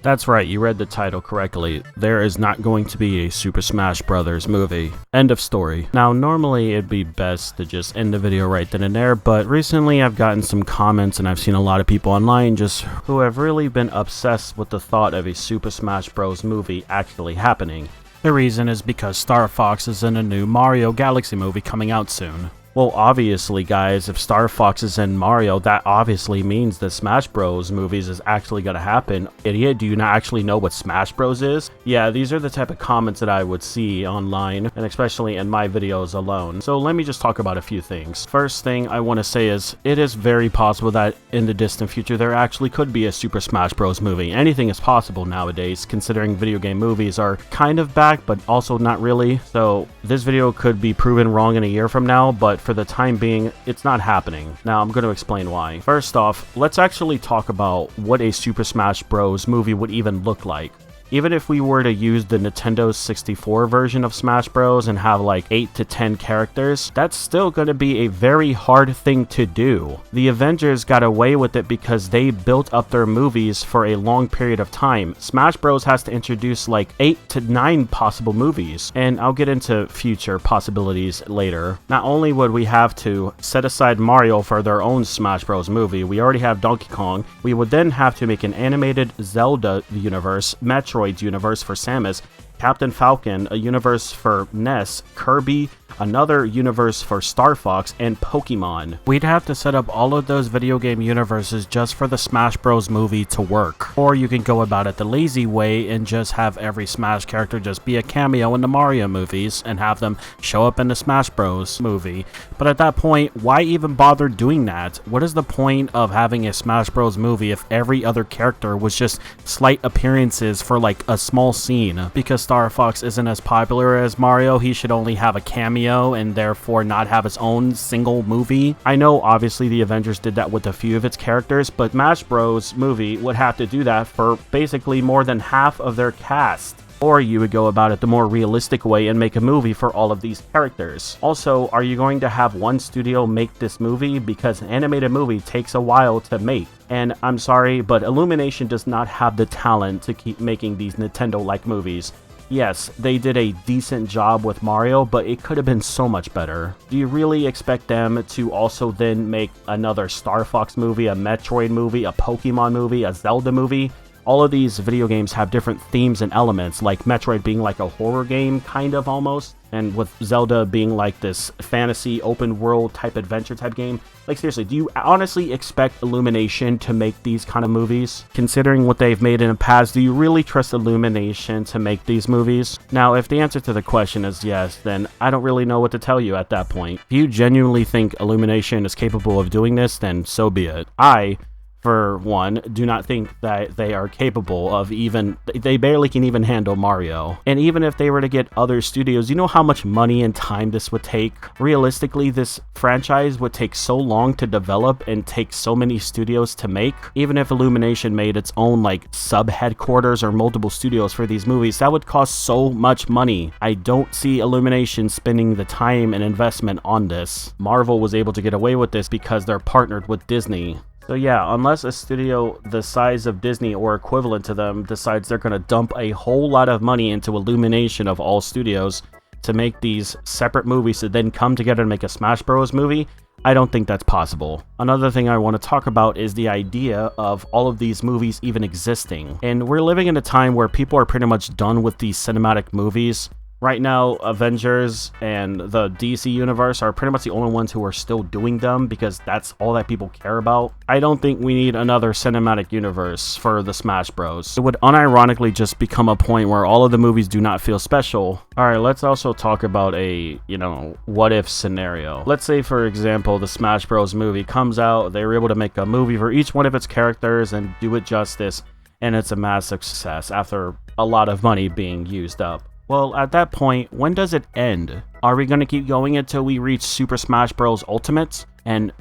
That's right, you read the title correctly. There is not going to be a Super Smash Bros. Movie. End of story. Now, normally it'd be best to just end the video right then and there, but recently I've gotten some comments and I've seen a lot of people online just who have really been obsessed with the thought of a Super Smash Bros. Movie actually happening. The reason is because Star Fox is in a new Mario Galaxy movie coming out soon. Well, obviously, guys, if Star Fox is in Mario, that obviously means that Smash Bros. Movies is actually going to happen. Idiot, do you not actually know what Smash Bros. Is? Yeah, these are the type of comments that I would see online, and especially in my videos alone. So let me just talk about a few things. First thing I want to say is, it is very possible that in the distant future there actually could be a Super Smash Bros. Movie. Anything is possible nowadays, considering video game movies are kind of back, but also not really. So this video could be proven wrong in a year from now, but for the time being, it's not happening. Now, I'm going to explain why. First off, let's actually talk about what a Super Smash Bros. Movie would even look like. Even if we were to use the Nintendo 64 version of Smash Bros. And have like 8 to 10 characters, that's still going to be a very hard thing to do. The Avengers got away with it because they built up their movies for a long period of time. Smash Bros. Has to introduce like 8 to 9 possible movies, and I'll get into future possibilities later. Not only would we have to set aside Mario for their own Smash Bros. Movie, we already have Donkey Kong, we would then have to make an animated Zelda universe, Metroid universe for Samus, Captain Falcon, a universe for Ness, Kirby, another universe for Star Fox, and Pokemon. We'd have to set up all of those video game universes just for the Smash Bros. Movie to work. Or you can go about it the lazy way and just have every Smash character just be a cameo in the Mario movies and have them show up in the Smash Bros. Movie. But at that point, why even bother doing that? What is the point of having a Smash Bros. Movie if every other character was just slight appearances for like a small scene? Because Star Fox isn't as popular as Mario, he should only have a cameo and therefore not have its own single movie. I know obviously the Avengers did that with a few of its characters, but Smash Bros. Movie would have to do that for basically more than half of their cast. Or you would go about it the more realistic way and make a movie for all of these characters. Also, are you going to have one studio make this movie? Because an animated movie takes a while to make. And I'm sorry, but Illumination does not have the talent to keep making these Nintendo-like movies. Yes, they did a decent job with Mario, but it could have been so much better. Do you really expect them to also then make another Star Fox movie, a Metroid movie, a Pokemon movie, a Zelda movie? All of these video games have different themes and elements, like Metroid being like a horror game, kind of almost, and with Zelda being like this fantasy open world type adventure type game. Like seriously, do you honestly expect Illumination to make these kind of movies? Considering what they've made in the past, do you really trust Illumination to make these movies? Now, if the answer to the question is yes, then I don't really know what to tell you at that point. If you genuinely think Illumination is capable of doing this, then so be it. I, for one, do not think that they are capable of they barely can even handle Mario. And even if they were to get other studios, you know how much money and time this would take? Realistically, this franchise would take so long to develop and take so many studios to make. Even if Illumination made its own like sub-headquarters or multiple studios for these movies, that would cost so much money. I don't see Illumination spending the time and investment on this. Marvel was able to get away with this because they're partnered with Disney. So yeah, unless a studio the size of Disney or equivalent to them decides they're going to dump a whole lot of money into Illumination of all studios to make these separate movies to then come together and make a Smash Bros. Movie, I don't think that's possible. Another thing I want to talk about is the idea of all of these movies even existing. And we're living in a time where people are pretty much done with these cinematic movies. Right now, Avengers and the DC Universe are pretty much the only ones who are still doing them because that's all that people care about. I don't think we need another cinematic universe for the Smash Bros. It would unironically just become a point where all of the movies do not feel special. Alright, let's also talk about a, what if scenario. Let's say, for example, the Smash Bros. Movie comes out, they were able to make a movie for each one of its characters and do it justice, and it's a massive success after a lot of money being used up. Well, at that point, when does it end? Are we going to keep going until we reach Super Smash Bros. Ultimate? And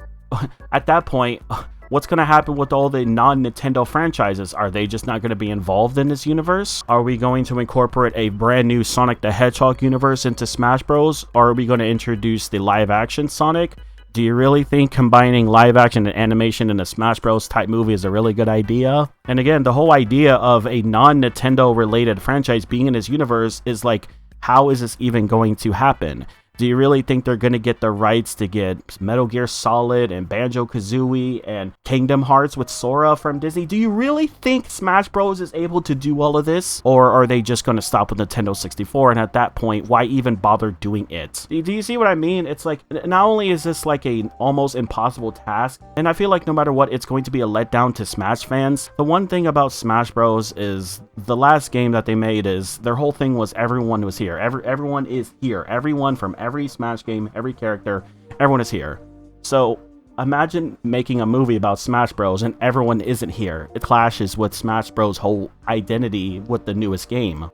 at that point, what's going to happen with all the non-Nintendo franchises? Are they just not going to be involved in this universe? Are we going to incorporate a brand new Sonic the Hedgehog universe into Smash Bros? Or are we going to introduce the live-action Sonic Do you really think combining live action and animation in a Smash Bros. Type movie is a really good idea? And again, the whole idea of a non-Nintendo related franchise being in this universe is like, how is this even going to happen? Do you really think they're going to get the rights to get Metal Gear Solid and Banjo-Kazooie and Kingdom Hearts with Sora from Disney? Do you really think Smash Bros. Is able to do all of this? Or are they just going to stop with Nintendo 64? And at that point, why even bother doing it? Do you see what I mean? It's like, not only is this like a almost impossible task, and I feel like no matter what, it's going to be a letdown to Smash fans. The one thing about Smash Bros. Is the last game that they made is their whole thing was everyone was here. Everyone is here. Everyone from every Smash game, every character, everyone is here. So imagine making a movie about Smash Bros. And everyone isn't here. It clashes with Smash Bros. Whole identity with the newest game.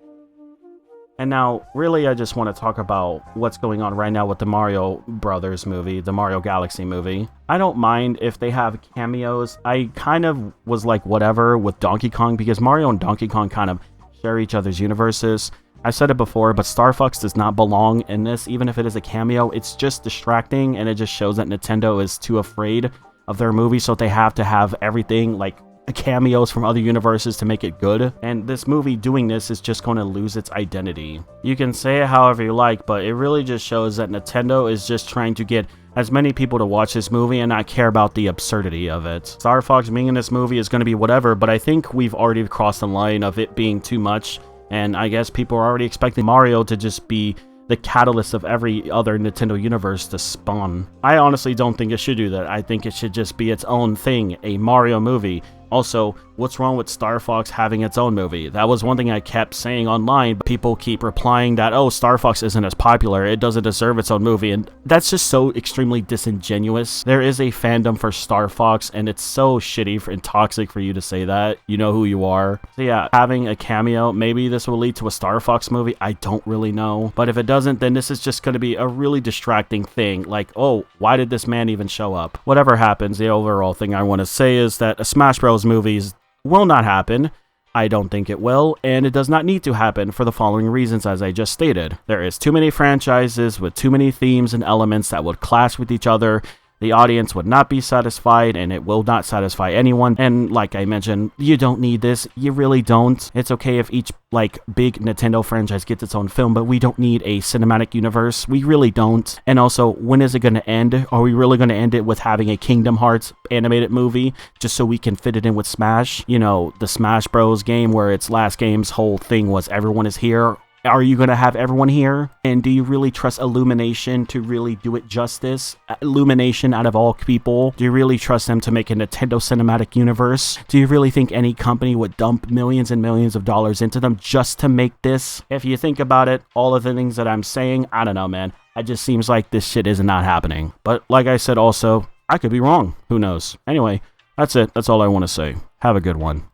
And now, really, I just want to talk about what's going on right now with the Mario Brothers movie, the Mario Galaxy movie. I don't mind if they have cameos. I kind of was like, whatever, with Donkey Kong, because Mario and Donkey Kong kind of share each other's universes. I said it before, but Star Fox does not belong in this. Even if it is a cameo, it's just distracting, and it just shows that Nintendo is too afraid of their movie, so they have to have everything, like, cameos from other universes to make it good. And this movie doing this is just going to lose its identity. You can say it however you like, but it really just shows that Nintendo is just trying to get as many people to watch this movie and not care about the absurdity of it. Star Fox being in this movie is going to be whatever, but I think we've already crossed the line of it being too much. And I guess people are already expecting Mario to just be the catalyst of every other Nintendo universe to spawn. I honestly don't think it should do that. I think it should just be its own thing, a Mario movie. Also, what's wrong with Star Fox having its own movie? That was one thing I kept saying online, but people keep replying that, oh, Star Fox isn't as popular, it doesn't deserve its own movie, and that's just so extremely disingenuous. There is a fandom for Star Fox, and it's so shitty and toxic for you to say that. You know who you are. So yeah, having a cameo, maybe this will lead to a Star Fox movie, I don't really know. But if it doesn't, then this is just going to be a really distracting thing. Like, oh, why did this man even show up? Whatever happens, the overall thing I want to say is that a Smash Bros. Movies will not happen. I don't think it will, and it does not need to happen for the following reasons as I just stated. There is too many franchises with too many themes and elements that would clash with each other. The audience would not be satisfied, and it will not satisfy anyone. And like I mentioned, you don't need this. You really don't. It's okay if each like big Nintendo franchise gets its own film, but we don't need a cinematic universe. We really don't. And also, when is it going to end? Are we really going to end it with having a Kingdom Hearts animated movie just so we can fit it in with Smash? You know, the Smash Bros. Game where its last game's whole thing was everyone is here. Are you going to have everyone here? And do you really trust Illumination to really do it justice? Illumination, out of all people, do you really trust them to make a Nintendo Cinematic Universe? Do you really think any company would dump millions and millions of dollars into them just to make this? If you think about it, all of the things that I'm saying, I don't know, man. It just seems like this shit is not happening. But like I said also, I could be wrong. Who knows? Anyway, that's it. That's all I want to say. Have a good one.